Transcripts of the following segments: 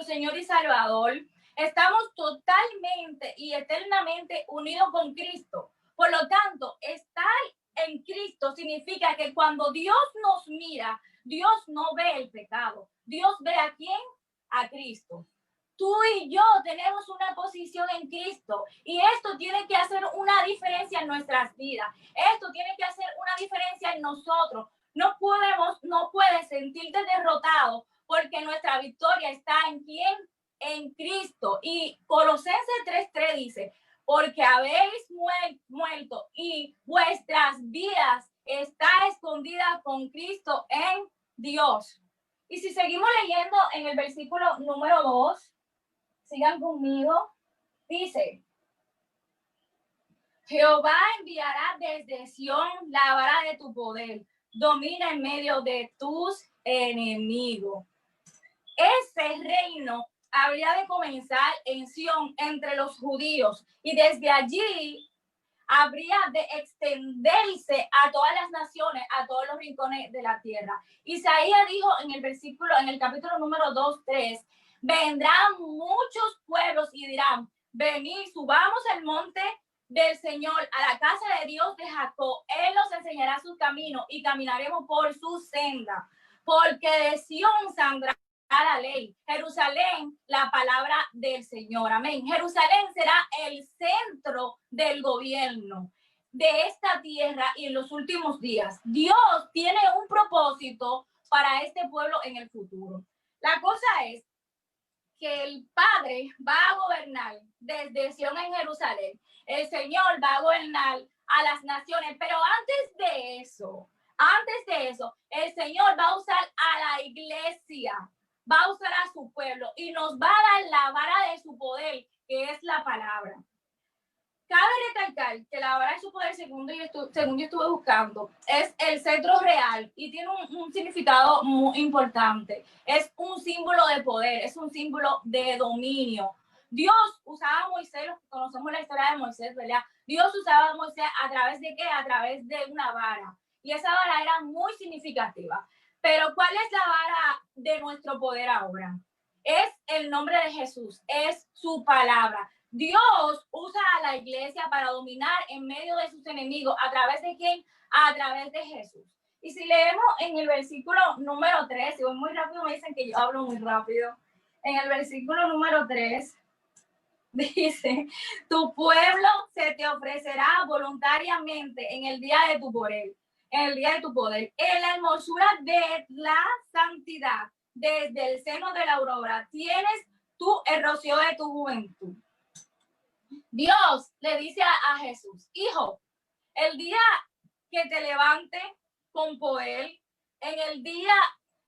Señor y Salvador, estamos totalmente y eternamente unidos con Cristo. Por lo tanto, estar en Cristo significa que cuando Dios nos mira, Dios no ve el pecado. Dios ve ¿a quién? A Cristo. Tú y yo tenemos una posición en Cristo y esto tiene que hacer una diferencia en nuestras vidas. Esto tiene que hacer una diferencia en nosotros. No puedes sentirte derrotado porque nuestra victoria está en quién? En Cristo. Y Colosenses 3:3 dice, porque habéis muerto y vuestras vidas está escondida con Cristo en Dios. Y si seguimos leyendo en el versículo número 2, sigan conmigo, dice, Jehová enviará desde Sión la vara de tu poder, domina en medio de tus enemigos. Ese reino habría de comenzar en Sión entre los judíos y desde allí habría de extenderse a todas las naciones, a todos los rincones de la tierra. Isaías dijo en el capítulo número 2:3, vendrán muchos pueblos y dirán, venid, subamos al monte del Señor, a la casa de Dios de Jacob. Él nos enseñará sus caminos y caminaremos por su senda, porque de Sión saldrá la ley, Jerusalén, la palabra del Señor. Amén. Jerusalén será el centro del gobierno de esta tierra y en los últimos días. Dios tiene un propósito para este pueblo en el futuro. La cosa es que el Padre va a gobernar desde Sión en Jerusalén. El Señor va a gobernar a las naciones, pero antes de eso, el Señor va a usar a la iglesia, va a usar a su pueblo y nos va a dar la vara de su poder, que es la palabra. Cabe recalcar que la vara de su poder, según yo estuve buscando, es el cetro real y tiene un significado muy importante. Es un símbolo de poder, es un símbolo de dominio. Dios usaba a Moisés, los que conocemos la historia de Moisés, ¿verdad? Dios usaba a Moisés ¿a través de qué? A través de una vara. Y esa vara era muy significativa. Pero ¿cuál es la vara de nuestro poder ahora? Es el nombre de Jesús, es su palabra. Dios usa a la iglesia para dominar en medio de sus enemigos. ¿A través de quién? A través de Jesús. Y si leemos en el versículo número 3, si voy muy rápido me dicen que yo hablo muy rápido. En el versículo número 3 dice, tu pueblo se te ofrecerá voluntariamente en el día de tu poder, en la hermosura de la santidad, desde el seno de la aurora, tienes tú el rocío de tu juventud. Dios le dice a Jesús, hijo, el día que te levante con poder, en el día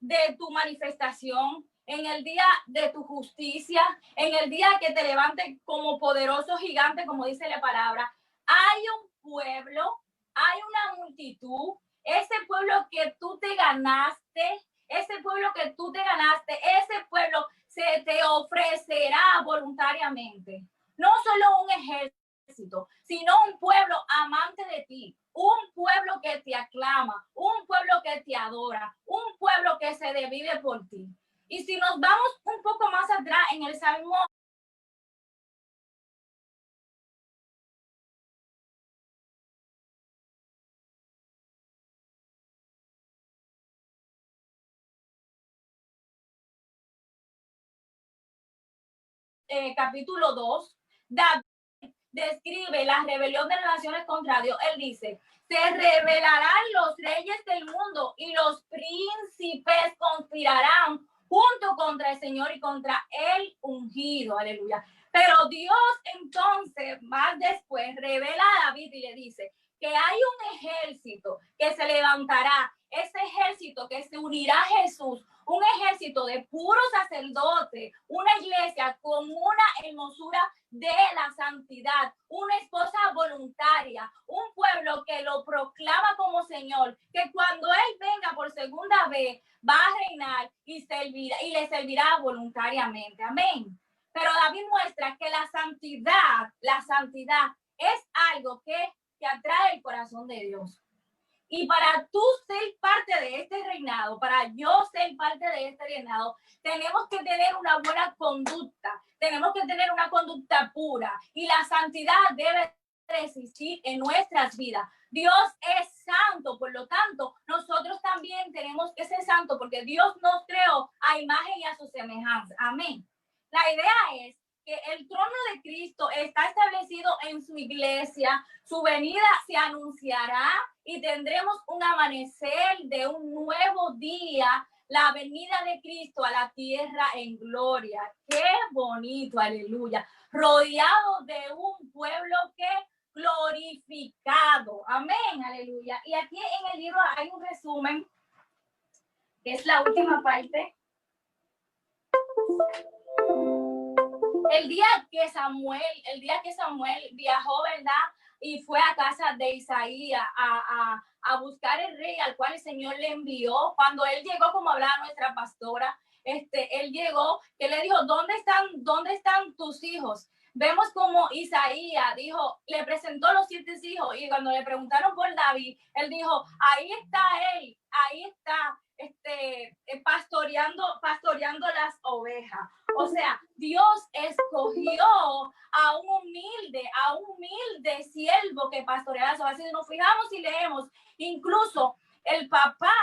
de tu manifestación, en el día de tu justicia, en el día que te levante como poderoso gigante, como dice la palabra, hay un pueblo, hay una multitud, ese pueblo que tú te ganaste, ese pueblo se te ofrecerá voluntariamente. No solo un ejército, sino un pueblo amante de ti, un pueblo que te aclama, un pueblo que te adora, un pueblo que se divide por ti. Y si nos vamos un poco más atrás en el Salmo capítulo 2, David describe la rebelión de las naciones contra Dios. Él dice, se rebelarán los reyes del mundo y los príncipes conspirarán junto contra el Señor y contra el ungido. Aleluya. Pero Dios entonces, más después, revela a David y le dice que hay un ejército que se levantará, ese ejército que se unirá a Jesús, un ejército de puros sacerdotes, una iglesia con una hermosura de la santidad, una esposa voluntaria, un pueblo que lo proclama como Señor, que cuando Él venga por segunda vez va a reinar y le servirá voluntariamente. Amén. Pero David muestra que la santidad es algo que atrae el corazón de Dios. Y para tú ser parte de este reinado, para yo ser parte de este reinado, tenemos que tener una buena conducta, tenemos que tener una conducta pura y la santidad debe existir en nuestras vidas. Dios es santo, por lo tanto, nosotros también tenemos que ser santos porque Dios nos creó a imagen y a su semejanza. Amén. La idea es que el trono de Cristo está establecido en su iglesia, su venida se anunciará y tendremos un amanecer de un nuevo día, la venida de Cristo a la tierra en gloria. Qué bonito, aleluya. Rodeado de un pueblo que glorificado. Amén, aleluya. Y aquí en el libro hay un resumen, que es la última parte. El día que Samuel viajó, ¿verdad? Y fue a casa de Isaías a buscar el rey al cual el Señor le envió. Cuando él llegó, como hablaba nuestra pastora, él llegó, que le dijo, ¿dónde están tus hijos? Vemos como Isaías dijo, le presentó los 7 hijos y cuando le preguntaron por David, él dijo, ahí está él, ahí está, pastoreando las ovejas. O sea, Dios escogió a un humilde siervo que pastoreaba las ovejas. Si nos fijamos y leemos, incluso el papá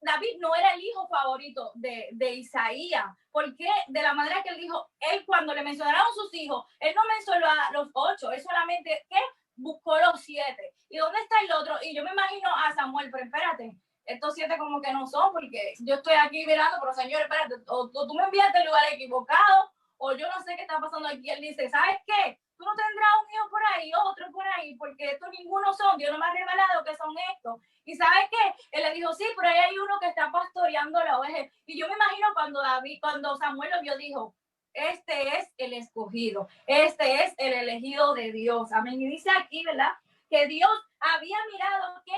David no era el hijo favorito de Isaías, porque de la manera que él dijo, él cuando le mencionaron sus hijos, él no mencionó a los 8, él solamente, ¿qué? Buscó los 7. ¿Y dónde está el otro? Y yo me imagino a Samuel, pero espérate, estos 7 como que no son, porque yo estoy aquí mirando, pero señor, espérate, o tú me enviaste al lugar equivocado, o yo no sé qué está pasando aquí. Él dice, ¿sabes qué? Tú no tendrás un hijo por ahí, otro por ahí, porque estos ninguno son, Dios no me ha revelado que son estos. ¿Y sabes qué? Él le dijo, sí, pero ahí hay uno que está pastoreando la oveja. Y yo me imagino cuando Samuel lo vio, dijo, este es el escogido, este es el elegido de Dios. Amén. Y dice aquí, ¿verdad? Que Dios había mirado que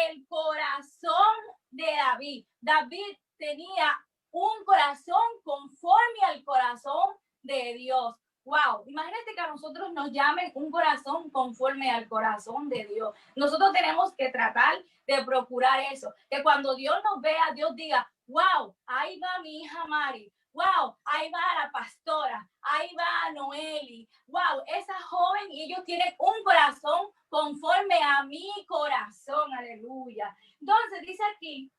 el corazón de David. David tenía un corazón conforme al corazón de Dios. Wow, imagínate que a nosotros nos llamen un corazón conforme al corazón de Dios. Nosotros tenemos que tratar de procurar eso, que cuando Dios nos vea, Dios diga, wow, ahí va mi hija Mari, wow, ahí va la pastora, ahí va Noeli, wow, esa joven y ellos tienen un corazón conforme a mi corazón, aleluya. Entonces dice aquí,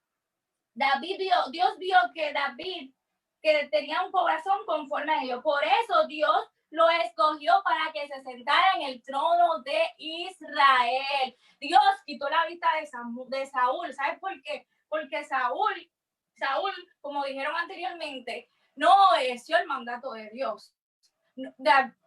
Dios vio que David que tenía un corazón conforme a ellos, por eso Dios lo escogió para que se sentara en el trono de Israel. Dios quitó la vista de Saúl. ¿Sabes por qué? Porque Saúl, como dijeron anteriormente, no obedeció el mandato de Dios.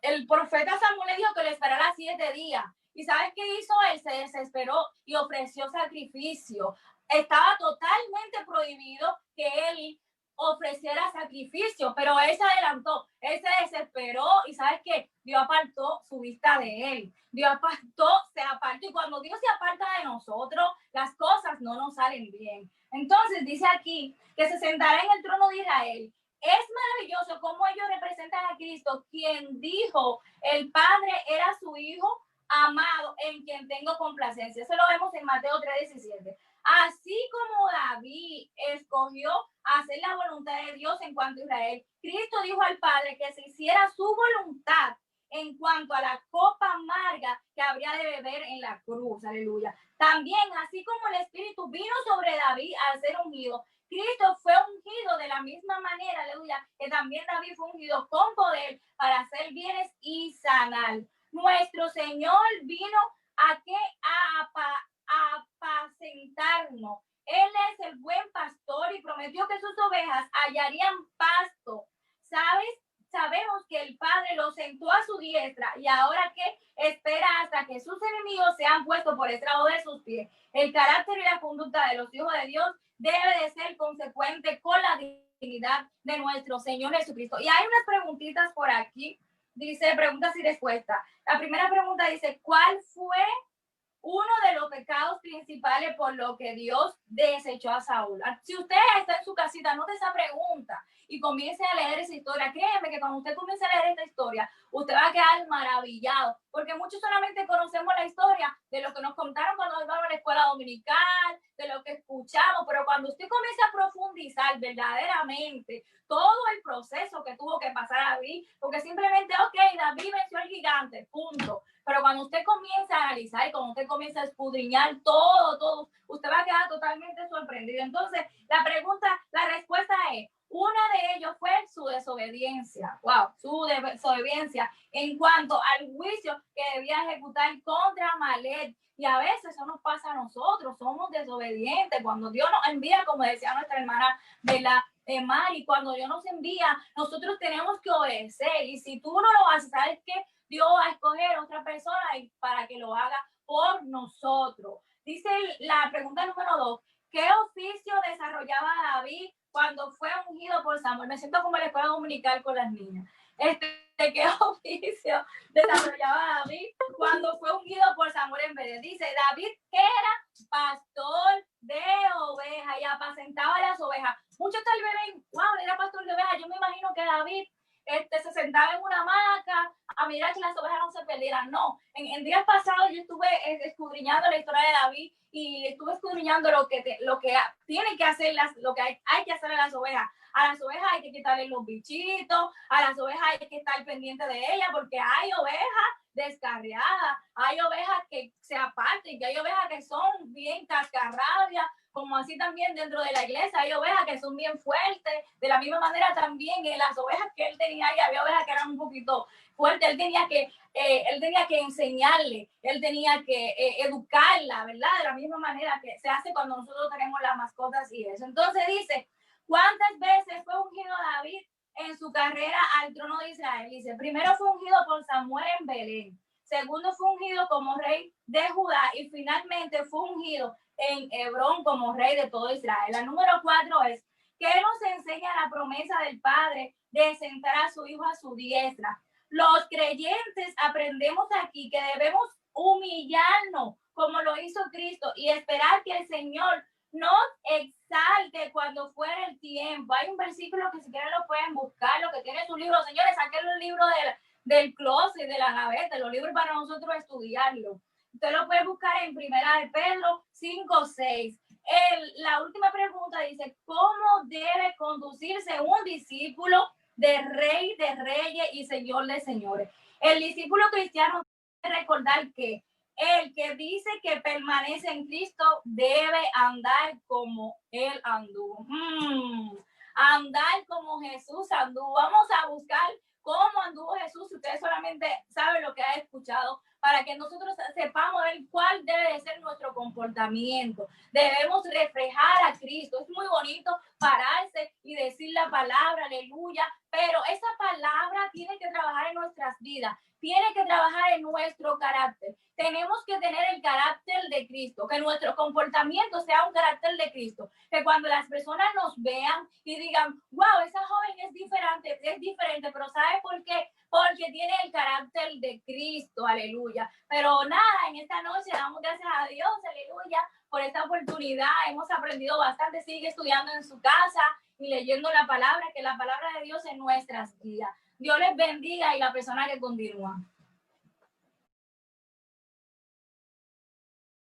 El profeta Samuel le dijo que le esperara 7 días. ¿Y sabes qué hizo él? Se desesperó y ofreció sacrificio. Estaba totalmente prohibido que él ofreciera sacrificio, pero él se adelantó, él se desesperó y ¿sabes qué? Dios apartó su vista de él. Dios se apartó y cuando Dios se aparta de nosotros, las cosas no nos salen bien. Entonces dice aquí que se sentará en el trono de Israel. Es maravilloso cómo ellos representan a Cristo, quien dijo, el Padre era su Hijo amado, en quien tengo complacencia. Eso lo vemos en Mateo 3:17. Así como David escogió hacer la voluntad de Dios en cuanto a Israel, Cristo dijo al Padre que se hiciera su voluntad en cuanto a la copa amarga que habría de beber en la cruz. Aleluya. También, así como el Espíritu vino sobre David al ser ungido, Cristo fue ungido de la misma manera, aleluya, que también David fue ungido con poder para hacer bienes y sanar. Nuestro Señor vino a que a apacentarnos. Él es el buen pastor y prometió que sus ovejas hallarían pasto. Sabemos que el Padre lo sentó a su diestra y ahora que espera hasta que sus enemigos sean puestos por estrado de sus pies. El carácter y la conducta de los hijos de Dios debe de ser consecuente con la dignidad de nuestro Señor Jesucristo. Y hay unas preguntitas por aquí. Dice preguntas y respuestas. La primera pregunta dice, ¿cuál fue uno de los pecados principales por lo que Dios desechó a Saúl? Si usted está en su casita, anote esa pregunta y comience a leer esa historia, créeme que cuando usted comience a leer esta historia, usted va a quedar maravillado, porque muchos solamente conocemos la historia de lo que nos contaron cuando íbamos a la escuela dominical, de lo que escuchamos, pero cuando usted comienza a profundizar verdaderamente todo el proceso que tuvo que pasar David, porque simplemente, ok, David venció al gigante, punto. Pero cuando usted comienza a analizar y cuando usted comienza a escudriñar todo, usted va a quedar totalmente sorprendido. Entonces, la respuesta es, una de ellos fue su desobediencia. Wow, su desobediencia en cuanto al juicio que debía ejecutar contra Amalek. Y a veces eso nos pasa a nosotros, somos desobedientes. Cuando Dios nos envía, como decía nuestra hermana Mari, cuando Dios nos envía, nosotros tenemos que obedecer. Y si tú no lo haces, ¿sabes qué? Dios va a escoger a otra persona para que lo haga por nosotros. Dice la pregunta número 2, ¿qué oficio desarrollaba David cuando fue ungido por Samuel? Me siento como en la escuela dominical con las niñas. ¿Qué oficio desarrollaba David cuando fue ungido por Samuel en vez? Dice, David era pastor de ovejas y apacentaba las ovejas. Muchos tal vez ven, wow, era pastor de ovejas. Yo me imagino que David se sentaba en una hamaca a mirar que las ovejas no se perdieran. No, en días pasados yo estuve escudriñando la historia de David y estuve escudriñando lo que tienen que hacer, lo que hay que hacer a las ovejas. A las ovejas hay que quitarle los bichitos, a las ovejas hay que estar pendiente de ellas, porque hay ovejas descarriadas, hay ovejas que se aparten, que hay ovejas que son bien cascarrabias, como así también dentro de la iglesia hay ovejas que son bien fuertes. De la misma manera también en las ovejas que él tenía ahí había ovejas que eran un poquito fuertes. Él tenía que enseñarle, él tenía que educarla, ¿verdad? De la misma manera que se hace cuando nosotros tenemos las mascotas y eso. Entonces dice, ¿cuántas veces fue ungido David en su carrera al trono de Israel? Dice, primero fue ungido por Samuel en Belén, segundo fue ungido como rey de Judá y finalmente fue ungido en Hebrón como rey de todo Israel. La número 4 es, ¿qué nos enseña la promesa del Padre de sentar a su hijo a su diestra? Los creyentes aprendemos aquí que debemos humillarnos como lo hizo Cristo y esperar que el Señor nos exalte cuando fuera el tiempo. Hay un versículo que si quieren lo pueden buscar, lo que tiene su libro. Señores, saquen el libro del closet, de la gaveta, los libros para nosotros estudiarlo. Usted lo puede buscar en Primera de Pedro 5:6. La última pregunta dice, ¿cómo debe conducirse un discípulo de Rey de Reyes y Señor de Señores? El discípulo cristiano debe recordar que el que dice que permanece en Cristo debe andar como Él anduvo. Andar como Jesús anduvo. Vamos a buscar cómo anduvo Jesús. Si ustedes solamente saben lo que ha escuchado, para que nosotros sepamos cuál debe de ser nuestro comportamiento. Debemos reflejar a Cristo. Es muy bonito pararse y decir la palabra, aleluya, pero esa palabra tiene que trabajar en nuestras vidas, tiene que trabajar en nuestro carácter. Tenemos que tener el carácter de Cristo, que nuestro comportamiento sea un carácter de Cristo, que cuando las personas nos vean y digan, wow, esa joven es diferente, pero ¿sabe por qué? Porque tiene el carácter de Cristo, aleluya. Pero nada, en esta noche damos gracias a Dios, aleluya, por esta oportunidad. Hemos aprendido bastante, sigue estudiando en su casa y leyendo la palabra, que la palabra de Dios en nuestras vidas. Dios les bendiga y la persona que continúa.